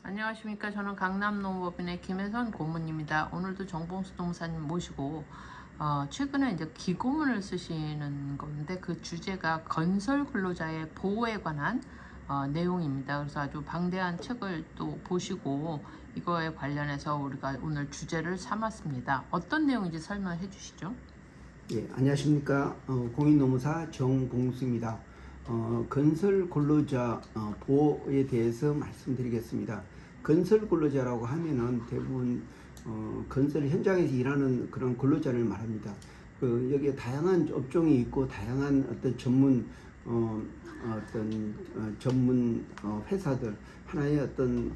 안녕하십니까. 저는 강남농업인의 김혜선 고문입니다. 오늘도 정봉수 농사님 모시고 최근에 이제 기고문을 쓰시는 건데 그 주제가 건설 근로자의 보호에 관한 내용입니다. 그래서 아주 방대한 책을 또 보시고 이거에 관련해서 우리가 오늘 주제를 삼았습니다. 어떤 내용인지 설명해 주시죠. 예, 안녕하십니까. 공인노무사 정봉수입니다. 건설 근로자 보호에 대해서 말씀드리겠습니다. 건설 근로자라고 하면은 대부분 건설 현장에서 일하는 그런 근로자를 말합니다. 여기에 다양한 업종이 있고 다양한 어떤 전문 회사들 하나의 어떤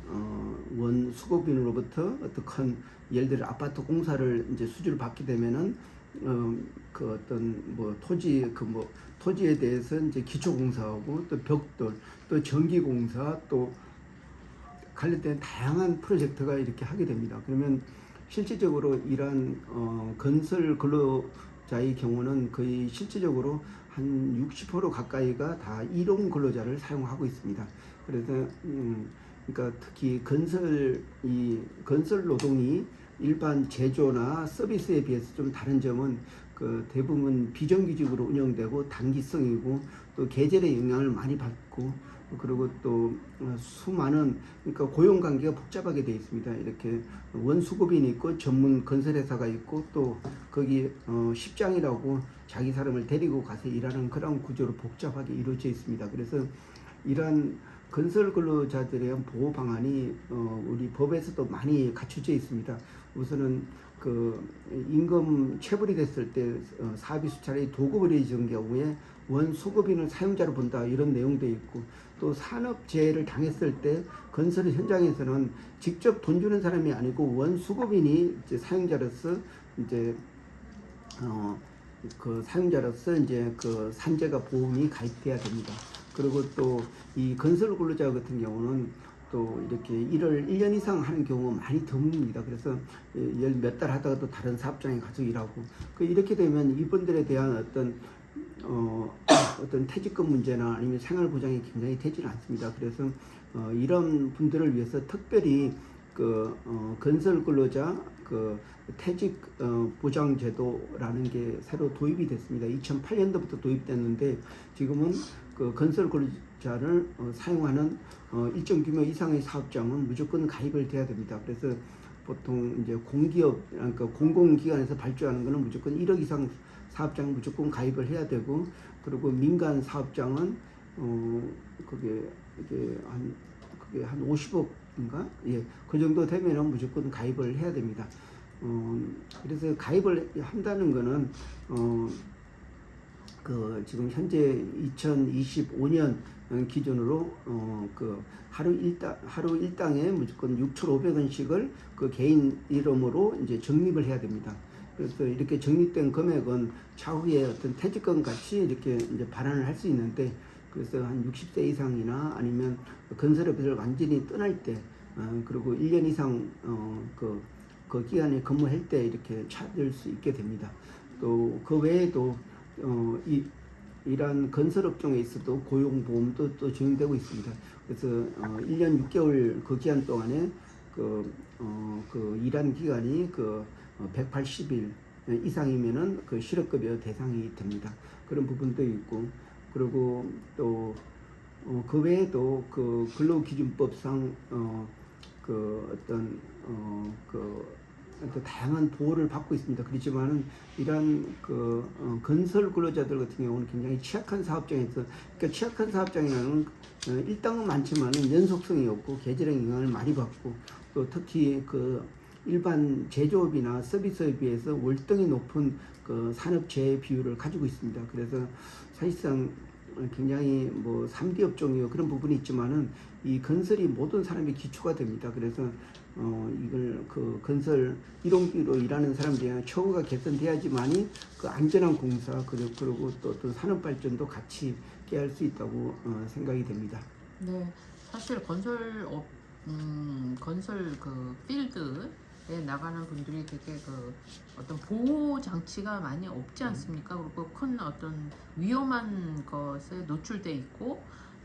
원 수급인으로부터 어떤 큰 예를 들어 아파트 공사를 이제 수주를 받게 되면은 그 어떤 뭐 토지에 대해서 이제 기초공사하고 또 벽돌 또 전기공사 또 관련된 다양한 프로젝트가 이렇게 하게 됩니다. 그러면 실질적으로 이러한 건설 근로자의 경우는 거의 실질적으로 한 60% 가까이가 다 일용 근로자를 사용하고 있습니다. 그래서 그러니까 특히 건설 노동이 일반 제조나 서비스에 비해서 좀 다른 점은 그 대부분 비정규직으로 운영되고 단기성이고 또 계절의 영향을 많이 받고 그리고 또 수많은 그러니까 고용 관계가 복잡하게 되어 있습니다. 이렇게 원수급인이 있고 전문 건설회사가 있고 또 거기 십장이라고 자기 사람을 데리고 가서 일하는 그런 구조로 복잡하게 이루어져 있습니다. 그래서 이러한 건설 근로자들에 대한 보호 방안이 우리 법에서도 많이 갖춰져 있습니다. 우선은 그 임금 체불이 됐을 때 사비 수차례 도급을 해준 경우에 원수급인을 사용자로 본다 이런 내용도 있고 또 산업재해를 당했을 때 건설 현장에서는 직접 돈 주는 사람이 아니고 원수급인이 이제 사용자로서 이제 그 사용자로서 이제 그 산재가 보험이 가입돼야 됩니다. 그리고 또 이 건설 근로자 같은 경우는 또 이렇게 일을 1년 이상 하는 경우가 많이 드뭅니다. 그래서 몇 달 하다가 또 다른 사업장에 가서 일하고 이렇게 되면 이분들에 대한 어떤 퇴직금 문제나 아니면 생활 보장이 굉장히 되지는 않습니다. 그래서 이런 분들을 위해서 특별히 건설 근로자 퇴직 보장 제도라는 게 새로 도입이 됐습니다. 2008년도부터 도입됐는데 지금은 그 건설 근로자를 사용하는 일정 규모 이상의 사업장은 무조건 가입을 돼야 됩니다. 그래서 보통 이제 공기업 그러니까 공공기관에서 발주하는 것은 무조건 1억 이상 사업장 무조건 가입을 해야 되고 그리고 민간 사업장은 그게 한 50억인가 그 정도 되면은 무조건 가입을 해야 됩니다. 그래서 가입을 한다는 거는 지금 현재 2025년 기준으로 하루 일당에 무조건 6,500원씩을 그 개인 이름으로 이제 적립을 해야 됩니다. 그래서 이렇게 적립된 금액은 차후에 어떤 퇴직금 같이 이렇게 이제 반환을 할 수 있는데 그래서 한 60세 이상이나 아니면 건설업을 완전히 떠날 때 그리고 1년 이상 그 기간에 근무할 때 이렇게 찾을 수 있게 됩니다. 또 그 외에도 이러한 건설업종에 있어도 고용보험도 또 적용되고 있습니다. 그래서 1년 6개월 그 기간 동안에 일한 기간이 180일 이상이면은 그 실업급여 대상이 됩니다. 그런 부분도 있고 그리고 또 그 외에도 그 근로기준법상 또 다양한 보호를 받고 있습니다. 그렇지만은 이러한 건설 근로자들 같은 경우는 굉장히 취약한 사업장에서 그러니까 취약한 사업장에는 일당은 많지만은 연속성이 없고 계절의 영향을 많이 받고 또 특히 일반 제조업이나 서비스에 비해서 월등히 높은 산업재해 비율을 가지고 있습니다. 그래서 사실상 굉장히 3D 업종이요 그런 부분이 있지만은 이 건설이 모든 사람의 기초가 됩니다. 그래서 이걸 건설 일용기로 일하는 사람들이 처우가 개선돼야지만이 안전한 공사 그리고 또 어떤 산업 발전도 같이 깨할 수 있다고 생각이 됩니다. 네, 사실 건설 필드에 나가는 분들이 되게 어떤 보호 장치가 많이 없지 않습니까? 그리고 큰 어떤 위험한 것에 노출돼 있고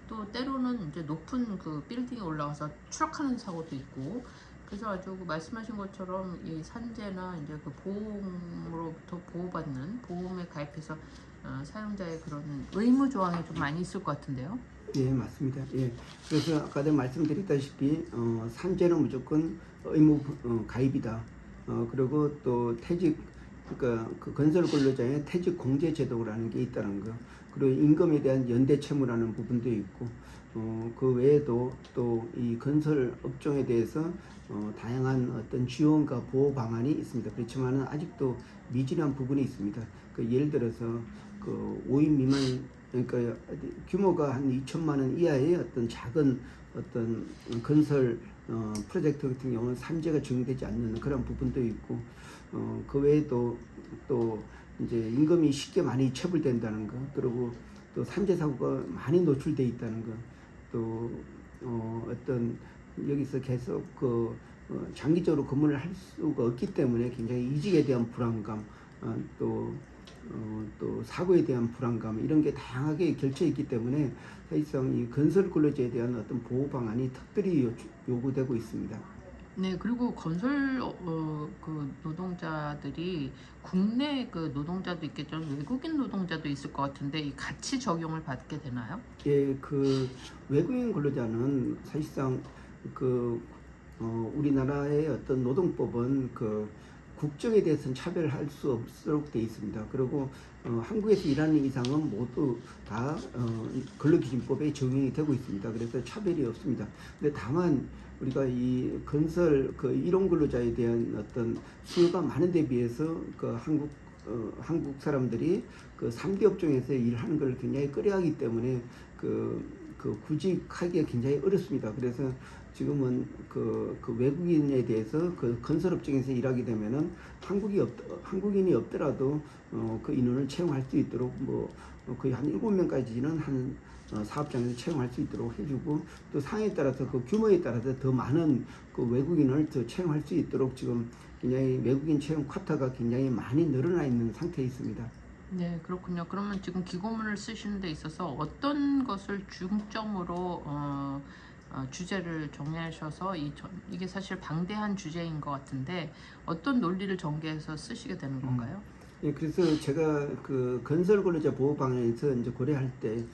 또 때로는 이제 높은 그 빌딩에 올라가서 추락하는 사고도 있고, 그래서 아주 그 말씀하신 것처럼 이 산재나 이제 그 보험으로부터 보호받는 보험에 가입해서 사용자의 그런 의무 조항이 좀 많이 있을 것 같은데요. 예, 맞습니다. 예. 그래서 아까도 말씀드렸다시피 산재는 무조건 의무 가입이다. 그리고 또 퇴직, 그러니까 그 건설 근로자의 퇴직 공제 제도라는 게 있다는 거. 그리고 임금에 대한 연대 채무라는 부분도 있고, 그 외에도 또 이 건설 업종에 대해서 다양한 어떤 지원과 보호 방안이 있습니다. 그렇지만은 아직도 미진한 부분이 있습니다. 그 예를 들어서 그 5인 미만, 그러니까 규모가 한 2천만 원 이하의 어떤 작은 어떤 건설 프로젝트 같은 경우는 산재가 적용되지 않는 그런 부분도 있고, 그 외에도 또 이제 임금이 쉽게 많이 체불된다는 거, 그리고 또 산재 사고가 많이 노출돼 있다는 거, 또 어떤 여기서 계속 장기적으로 근무를 할 수가 없기 때문에 굉장히 이직에 대한 불안감, 또 사고에 대한 불안감, 이런 게 다양하게 결쳐 있기 때문에 사실상 이 건설 근로자에 대한 어떤 보호 방안이 특별히 요구되고 있습니다. 네, 그리고 건설 그 노동자들이 국내 그 노동자도 있겠지만 외국인 노동자도 있을 것 같은데 이 같이 적용을 받게 되나요? 예, 그 외국인 근로자는 사실상 그 우리나라의 어떤 노동법은 그 국적에 대해서는 차별할 수 없도록 되어 있습니다. 그리고 한국에서 일하는 이상은 모두 다 근로기준법에 적용이 되고 있습니다. 그래서 차별이 없습니다. 근데 다만 우리가 이 건설 그 일용 근로자에 대한 어떤 수요가 많은 데 비해서 그 한국 사람들이 그 3대 업종에서 일하는 걸 굉장히 꺼려하기 때문에 그 구직하기가 굉장히 어렵습니다. 그래서 지금은 그 외국인에 대해서 그 건설업종에서 일하게 되면은 한국인이 없더라도 그 인원을 채용할 수 있도록 거의 한 7명까지는 한 사업장에서 채용할 수 있도록 해주고, 또 상황에 따라서 그 규모에 따라서 더 많은 그 외국인을 더 채용할 수 있도록 지금 굉장히 외국인 채용 쿼타가 굉장히 많이 늘어나 있는 상태에 있습니다. 네, 그렇군요. 그러면 지금 기고문을 쓰시는 데 있어서 어떤 것을 중점으로 주제를 정하셔서 이게 사실 방대한 주제인 것 같은데 어떤 논리를 전개해서 쓰시게 되는 건가요? 예, 그래서 제가 그 건설 근로자 보호 방안에서 이제 고려할 때,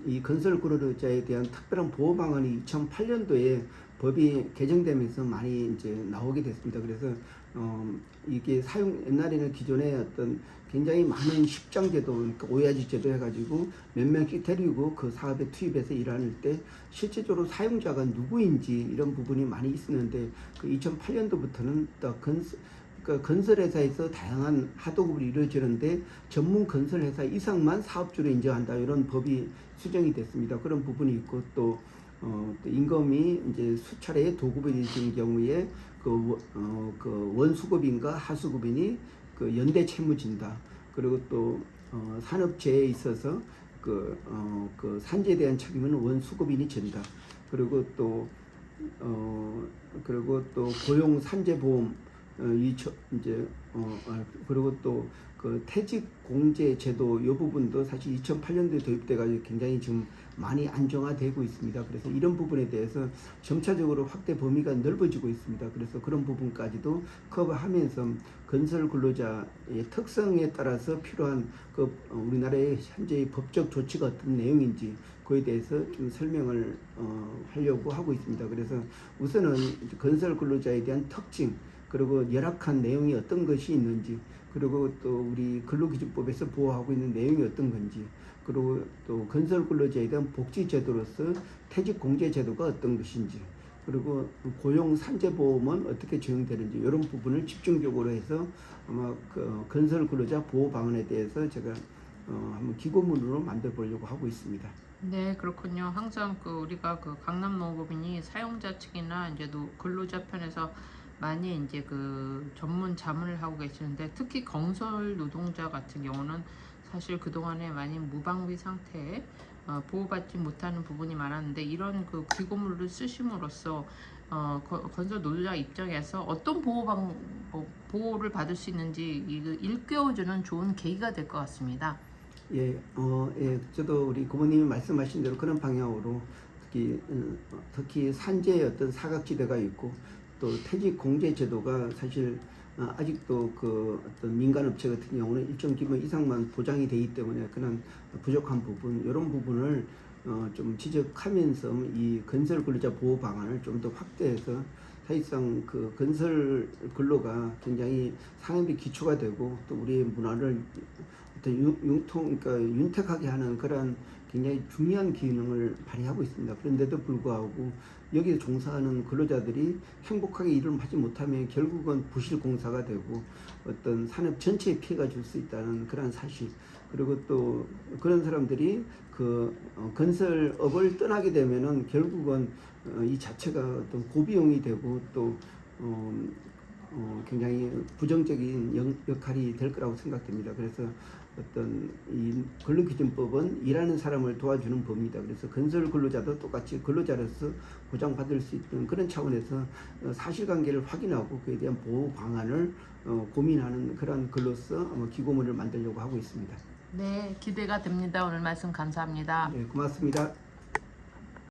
이 건설 근로자에 대한 특별한 보호 방안이 2008년도에 법이 개정되면서 많이 이제 나오게 됐습니다. 그래서 이게 옛날에는 기존에 어떤 굉장히 많은 십장 제도, 그러니까 오야지 제도 해가지고 몇 명씩 데리고 그 사업에 투입해서 일할 때 실질적으로 사용자가 누구인지 이런 부분이 많이 있었는데, 그 2008년도부터는 또 건설회사에서 다양한 하도급이 이루어지는데 전문 건설회사 이상만 사업주로 인정한다, 이런 법이 수정이 됐습니다. 그런 부분이 있고, 또 임금이 이제 수차례 도급이 되는 경우에 그 원수급인과 하수급인이 그 연대 채무진다. 그리고 또 산업재해에 있어서 그 산재에 대한 책임은 원수급인이 진다. 그리고 또 고용 산재보험 그리고 또 그 퇴직 공제 제도 이 부분도 사실 2008년도에 도입돼가지고 굉장히 지금 많이 안정화되고 있습니다. 그래서 이런 부분에 대해서 점차적으로 확대 범위가 넓어지고 있습니다. 그래서 그런 부분까지도 커버하면서 건설 근로자의 특성에 따라서 필요한 우리나라의 현재의 법적 조치가 어떤 내용인지 그에 대해서 좀 설명을 하려고 하고 있습니다. 그래서 우선은 건설 근로자에 대한 특징, 그리고 열악한 내용이 어떤 것이 있는지, 그리고 또 우리 근로기준법에서 보호하고 있는 내용이 어떤 건지, 그리고 또 건설 근로자에 대한 복지 제도로서 퇴직 공제 제도가 어떤 것인지, 그리고 고용 산재보험은 어떻게 적용되는지, 이런 부분을 집중적으로 해서 아마 그 건설 근로자 보호 방안에 대해서 제가 한번 기고문으로 만들어 보려고 하고 있습니다. 네, 그렇군요. 항상 우리가 강남노무법인이 사용자 측이나 이제 근로자 편에서 많이 이제 전문 자문을 하고 계시는데, 특히 건설 노동자 같은 경우는 사실 그동안에 많이 무방비 상태에 보호받지 못하는 부분이 많았는데, 이런 기고문을 쓰심으로써 건설 노동자 입장에서 어떤 보호를 받을 수 있는지 일깨워주는 좋은 계기가 될 것 같습니다. 저도 우리 고모님이 말씀하신 대로 그런 방향으로 특히 산재의 어떤 사각지대가 있고 또 퇴직 공제 제도가 사실 아직도 그 어떤 민간업체 같은 경우는 일정 기본 이상만 보장이 되기 때문에 그런 부족한 부분, 이런 부분을 좀 지적하면서 이 건설 근로자 보호 방안을 좀 더 확대해서 사실상 그 건설 근로가 굉장히 산업의 기초가 되고 또 우리의 문화를 어떤 그러니까 윤택하게 하는 그런 굉장히 중요한 기능을 발휘하고 있습니다. 그런데도 불구하고 여기에 종사하는 근로자들이 행복하게 일을 하지 못하면 결국은 부실공사가 되고 어떤 산업 전체에 피해가 줄 수 있다는 그런 사실, 그리고 또 그런 사람들이 그 건설업을 떠나게 되면은 결국은 이 자체가 어떤 고비용이 되고 또 굉장히 부정적인 역할이 될 거라고 생각됩니다. 그래서 어떤 이 근로기준법은 일하는 사람을 도와주는 법입니다. 그래서 건설 근로자도 똑같이 근로자로서 보장받을 수 있는 그런 차원에서 사실관계를 확인하고 그에 대한 보호 방안을 고민하는 그런 글로서 기고문을 만들려고 하고 있습니다. 네, 기대가 됩니다. 오늘 말씀 감사합니다. 네, 고맙습니다.